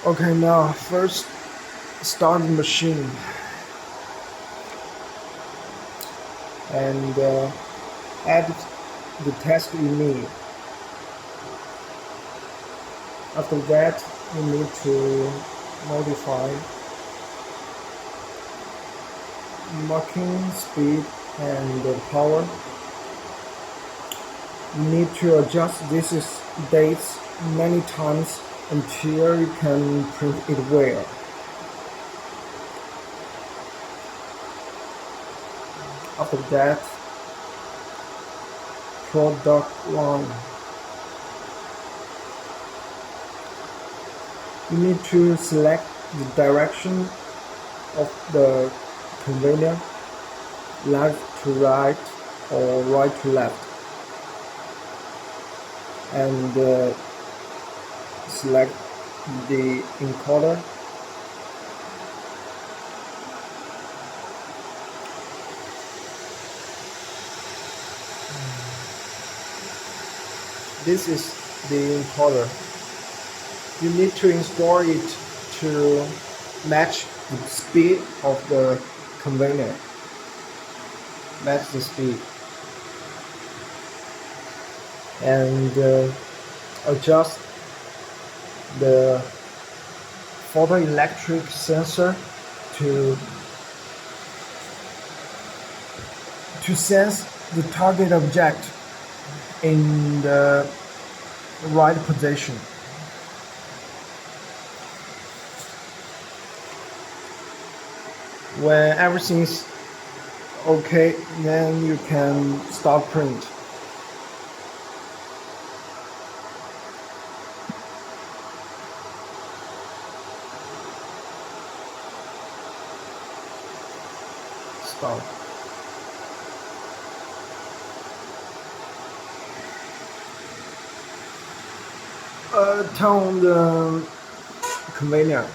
Okay, now first start the machine and add the text you need. After that, you need to modify marking speed and power. You need to adjust these dates many times until you can print it well. After that, product line. You need to select the direction of the conveyor, left to right or right to left, and select the encoder. This is the encoder. You need to install it to match the speed of the conveyor. Match the speed. And adjust the photoelectric sensor to sense the target object in the right position. When everything is okay, then you can start print. Start. Turn the conveyor.